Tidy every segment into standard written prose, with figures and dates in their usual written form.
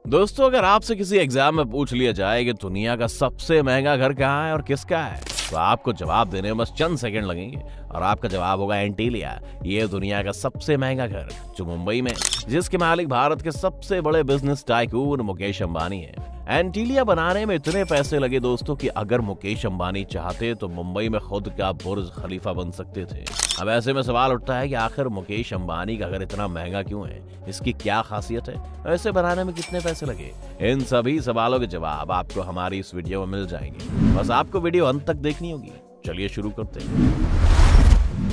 दोस्तों, अगर आपसे किसी एग्जाम में पूछ लिया जाए कि दुनिया का सबसे महंगा घर कहाँ है और किसका है, तो आपको जवाब देने में बस चंद सेकंड लगेंगे और आपका जवाब होगा एंटीलिया। ये दुनिया का सबसे महंगा घर जो मुंबई में, जिसके मालिक भारत के सबसे बड़े बिजनेस टाइकून मुकेश अंबानी है। एंटीलिया बनाने में इतने पैसे लगे दोस्तों कि अगर मुकेश अंबानी चाहते तो मुंबई में खुद का बुर्ज खलीफा बन सकते थे। अब ऐसे में सवाल उठता है कि आखिर मुकेश अंबानी का घर इतना महंगा क्यों है, इसकी क्या खासियत है, ऐसे बनाने में कितने पैसे लगे? इन सभी सवालों के जवाब आपको हमारी इस वीडियो में मिल जाएंगे। बस आपको वीडियो अंत तक देखनी होगी। चलिए शुरू करते हैं।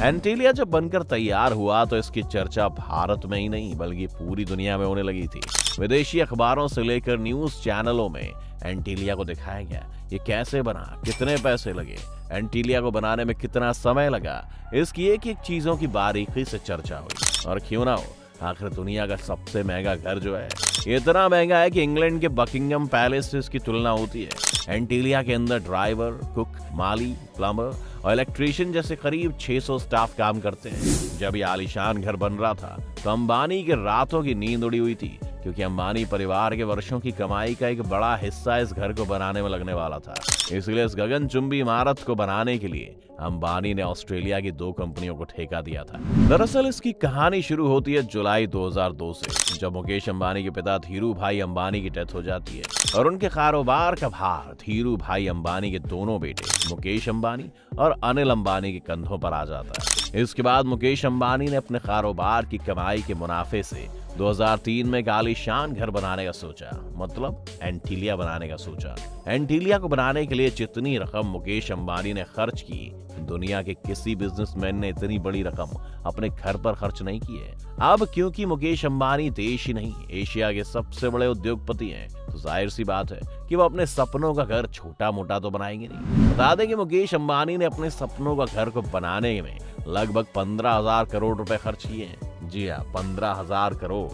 एंटीलिया जब बनकर तैयार हुआ तो इसकी चर्चा भारत में ही नहीं बल्कि पूरी दुनिया में होने लगी थी। विदेशी अखबारों से लेकर न्यूज चैनलों में एंटीलिया को दिखाया गया। ये कैसे बना, कितने पैसे लगे, एंटीलिया को बनाने में कितना समय लगा, इसकी एक एक चीजों की बारीकी से चर्चा हुई। और क्यों ना हो, आखिर दुनिया का सबसे महंगा घर जो है ये इतना महंगा है कि इंग्लैंड के बकिंगम पैलेस से इसकी तुलना होती है। एंटीलिया के अंदर ड्राइवर, कुक, माली, प्लम्बर और इलेक्ट्रीशियन जैसे करीब 600 स्टाफ काम करते हैं। जब ये आलीशान घर बन रहा था तो अंबानी के रातों की नींद उड़ी हुई थी, क्योंकि अंबानी परिवार के वर्षों की कमाई का एक बड़ा हिस्सा इस घर को बनाने में लगने वाला था। इसलिए इस गगनचुंबी इमारत को बनाने के लिए अंबानी ने ऑस्ट्रेलिया की 2 कंपनियों को ठेका दिया था। दरअसल इसकी कहानी शुरू होती है जुलाई 2002 से, जब मुकेश अंबानी के पिता धीरू भाई अंबानी की डेथ हो जाती है और उनके कारोबार का भार धीरू भाई अंबानी के दोनों बेटे मुकेश अंबानी और अनिल अंबानी के कंधों पर आ जाता है। इसके बाद मुकेश अंबानी ने अपने कारोबार की कमाई के मुनाफे से 2003 में एक आलीशान घर बनाने का सोचा, मतलब एंटीलिया बनाने का सोचा। एंटीलिया को बनाने के लिए जितनी रकम मुकेश अंबानी ने खर्च की, दुनिया के किसी बिजनेसमैन ने इतनी बड़ी रकम अपने घर पर खर्च नहीं की है। अब क्योंकि मुकेश अंबानी देश ही नहीं एशिया के सबसे बड़े उद्योगपति हैं, तो जाहिर सी बात है कि वो अपने सपनों का घर छोटा मोटा तो बनाएंगे नहीं। बता दें कि मुकेश अंबानी ने अपने सपनों का घर को बनाने में लगभग 15,000 करोड़ रुपए खर्च किए हैं। जी हाँ, 15,000 करोड़।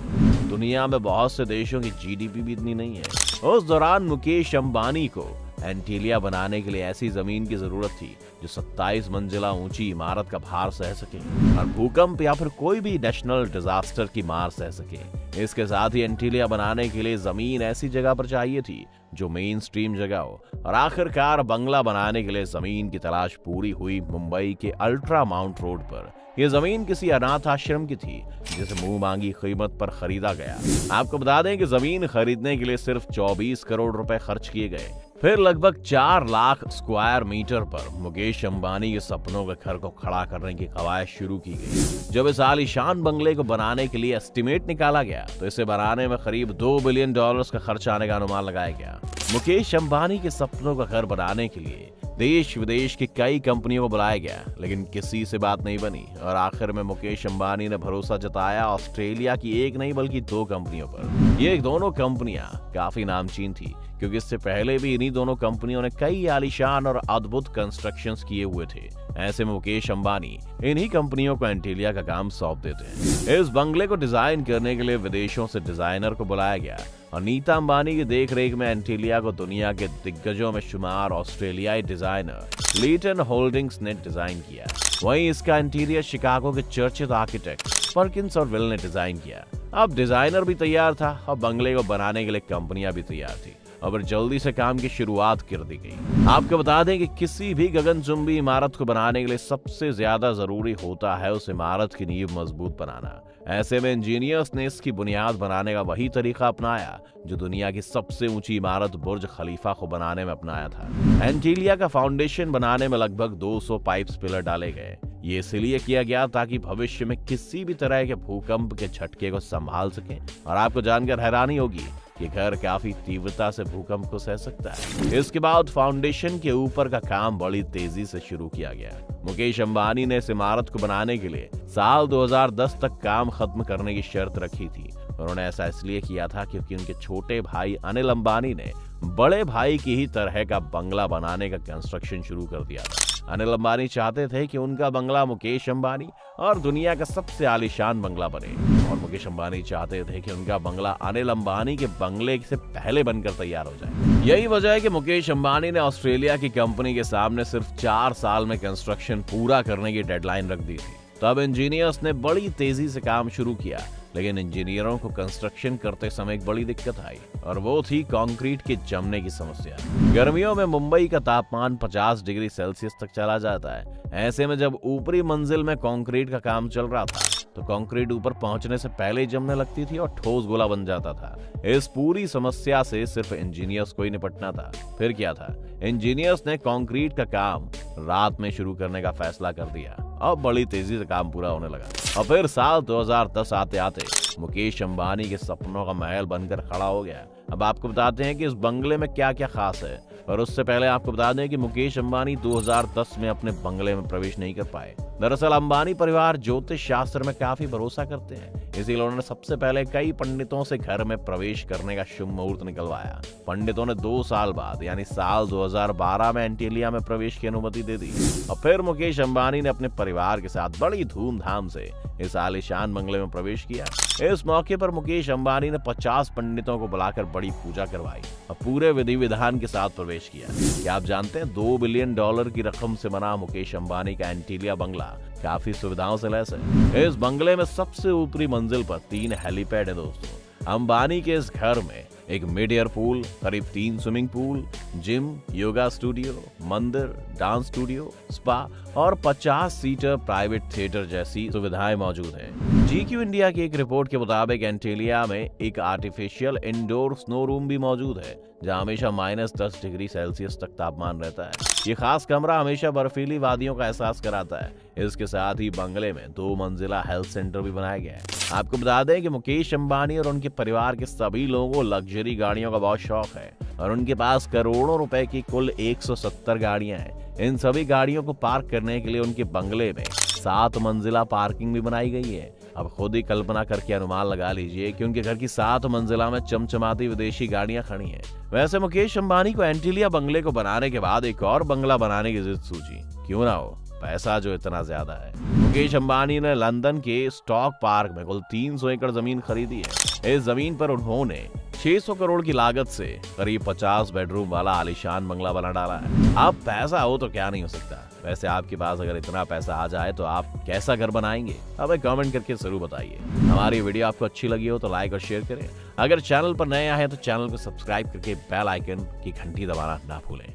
दुनिया में बहुत से देशों की जीडीपी भी इतनी नहीं है। उस दौरान मुकेश अंबानी को एंटीलिया बनाने के लिए ऐसी जमीन की जरूरत थी जो 27 मंजिला ऊंची इमारत का भार सह सके और भूकंप या फिर कोई भी नेशनल डिजास्टर की मार सह सके। इसके साथ ही एंटीलिया बनाने के लिए जमीन ऐसी जगह पर चाहिए थी जो मेन स्ट्रीम जगह हो। और आखिरकार बंगला बनाने के लिए जमीन की तलाश पूरी हुई मुंबई के अल्ट्रा माउंट रोड पर। यह जमीन किसी अनाथ आश्रम की थी जिसे मुंह मांगी कीमत पर खरीदा गया। आपको बता दें कि जमीन खरीदने के लिए सिर्फ 24 करोड़ रुपए खर्च किए गए। फिर लगभग 4 लाख स्क्वायर मीटर पर मुकेश अंबानी के सपनों के घर को खड़ा करने की कवायद शुरू की गई। जब इस आलीशान बंगले को बनाने के लिए एस्टिमेट निकाला गया तो इसे बनाने में करीब $2 बिलियन का खर्च आने का अनुमान लगाया गया। मुकेश अंबानी के सपनों का घर बनाने के लिए देश विदेश की कई कंपनियों को बुलाया गया, लेकिन किसी से बात नहीं बनी और आखिर में मुकेश अंबानी ने भरोसा जताया ऑस्ट्रेलिया की एक नहीं बल्कि 2 कंपनियों पर। ये दोनों कंपनियां काफी नामचीन थी, क्योंकि इससे पहले भी इन्हीं दोनों कंपनियों ने कई आलीशान और अद्भुत कंस्ट्रक्शंस किए हुए थे। ऐसे में मुकेश अंबानी इन्हीं कंपनियों को एंटीलिया का काम सौंप देते हैं। इस बंगले को डिजाइन करने के लिए विदेशों से डिजाइनर को बुलाया गया और नीता अंबानी की देखरेख में एंटीलिया को दुनिया के दिग्गजों में शुमार ऑस्ट्रेलियाई डिजाइनर लीटन होल्डिंग्स ने डिजाइन किया। वहीं इसका इंटीरियर शिकागो के चर्चित आर्किटेक्ट पर्किंस और विल ने डिजाइन किया। अब डिजाइनर भी तैयार था और बंगले को बनाने के लिए कंपनियां भी तैयार थी और जल्दी से काम की शुरुआत कर दी गई। आपको बता दें कि किसी भी गगनचुंबी इमारत को बनाने के लिए सबसे ज्यादा जरूरी होता है उस इमारत की नींव मजबूत बनाना। ऐसे में इंजीनियर्स ने इसकी बुनियाद बनाने का वही तरीका अपनाया जो दुनिया की सबसे ऊंची इमारत बुर्ज खलीफा को बनाने में अपनाया था। एंटीलिया का फाउंडेशन बनाने में लगभग 200 पाइप्स पिलर डाले गए। ये इसलिए किया गया ताकि भविष्य में किसी भी तरह के भूकंप के झटके को संभाल सके। और आपको जानकर हैरानी होगी कि घर काफी तीव्रता से भूकंप को सह सकता है। इसके बाद फाउंडेशन के ऊपर का काम बड़ी तेजी से शुरू किया गया। मुकेश अंबानी ने इस इमारत को बनाने के लिए साल 2010 तक काम खत्म करने की शर्त रखी थी। उन्होंने ऐसा इसलिए किया था क्योंकि उनके छोटे भाई अनिल अंबानी ने बड़े भाई की ही तरह का बंगला बनाने का कंस्ट्रक्शन शुरू कर दिया था। अनिल अंबानी चाहते थे कि उनका बंगला मुकेश अंबानी और दुनिया का सबसे आलीशान बंगला बने, और मुकेश अंबानी चाहते थे कि उनका बंगला अनिल अंबानी के बंगले से पहले बनकर तैयार हो जाए। यही वजह है कि मुकेश अंबानी ने ऑस्ट्रेलिया की कंपनी के सामने सिर्फ 4 साल में कंस्ट्रक्शन पूरा करने की डेडलाइन रख दी थी। तब इंजीनियर्स ने बड़ी तेजी से काम शुरू किया लेकिन इंजीनियरों को कंस्ट्रक्शन करते समय एक बड़ी दिक्कत आई और वो थी कंक्रीट के जमने की समस्या। गर्मियों में मुंबई का तापमान 50 डिग्री सेल्सियस तक चला जाता है। ऐसे में जब ऊपरी मंजिल में कंक्रीट का काम चल रहा था तो कंक्रीट ऊपर पहुंचने से पहले ही जमने लगती थी और ठोस गोला बन जाता था। इस पूरी समस्या से सिर्फ इंजीनियर्स को ही निपटना था। फिर क्या था, इंजीनियर्स ने कंक्रीट का काम रात में शुरू करने का फैसला कर दिया। अब बड़ी तेजी से काम पूरा होने लगा और फिर साल 2010 आते आते मुकेश अंबानी के सपनों का महल बनकर खड़ा हो गया। अब आपको बताते हैं कि इस बंगले में क्या क्या खास है, और उससे पहले आपको बता दें कि मुकेश अंबानी 2010 में अपने बंगले में प्रवेश नहीं कर पाए। दरअसल अंबानी परिवार ज्योतिष शास्त्र में काफी भरोसा करते हैं, इसीलिए उन्होंने सबसे पहले कई पंडितों से घर में प्रवेश करने का शुभ मुहूर्त निकलवाया। पंडितों ने 2 साल बाद यानी साल 2012 में एंटीलिया में प्रवेश की अनुमति दे दी और फिर मुकेश अंबानी ने अपने परिवार के साथ बड़ी धूमधाम से इस आलीशान बंगले में प्रवेश किया। इस मौके पर मुकेश अंबानी ने 50 पंडितों को बुलाकर बड़ी पूजा करवाई और पूरे विधि विधान के साथ प्रवेश किया। क्या आप जानते हैं $2 बिलियन की रकम से बना मुकेश अंबानी का एंटीलिया बंगला काफी सुविधाओं से लैस है। इस बंगले में सबसे ऊपरी मंजिल पर 3 हेलीपैड है दोस्तों। अंबानी के इस घर में एक मिड एयर पूल, करीब 3 swimming pool, gym, yoga studio, मंदिर, डांस स्टूडियो, स्पा और 50 सीटर प्राइवेट थिएटर जैसी सुविधाएं मौजूद हैं। GQ इंडिया की एक रिपोर्ट के मुताबिक एंटीलिया में एक आर्टिफिशियल इंडोर स्नो रूम भी मौजूद है, जहां हमेशा -10 डिग्री सेल्सियस तक तापमान रहता है। ये खास कमरा हमेशा बर्फीली वादियों का एहसास कराता है। इसके साथ ही बंगले में 2 मंजिला हेल्थ सेंटर भी बनाया गया है। आपको बता दें कि मुकेश अंबानी और उनके परिवार के सभी लोगों को लग्जरी गाड़ियों का बहुत शौक है और उनके पास करोड़ों रुपए की कुल 170 गाड़ियां हैं। इन सभी गाड़ियों को पार्क करने के लिए उनके बंगले में 7 मंजिला पार्किंग भी बनाई गई है। अब खुद ही कल्पना करके अनुमान लगा लीजिए कि उनके घर की 7 मंजिला में चमचमाती विदेशी गाड़ियां खड़ी हैं। वैसे मुकेश अंबानी को एंटीलिया बंगले को बनाने के बाद एक और बंगला बनाने की जिद सूझी। क्यों ना हो, पैसा जो इतना ज्यादा है। मुकेश अंबानी ने लंदन के स्टॉक पार्क में कुल 300 एकड़ जमीन खरीदी है। इस जमीन पर उन्होंने 600 करोड़ की लागत से करीब 50 बेडरूम वाला आलीशान बंगला बना डाला है। अब पैसा हो तो क्या नहीं हो सकता। वैसे आपके पास अगर इतना पैसा आ जाए तो आप कैसा घर बनाएंगे? हमें कमेंट करके जरूर बताइए। हमारी वीडियो आपको अच्छी लगी हो तो लाइक और शेयर करें। अगर चैनल पर नए आए हैं तो चैनल को सब्सक्राइब करके बेल आइकन की घंटी दबाना ना भूलें।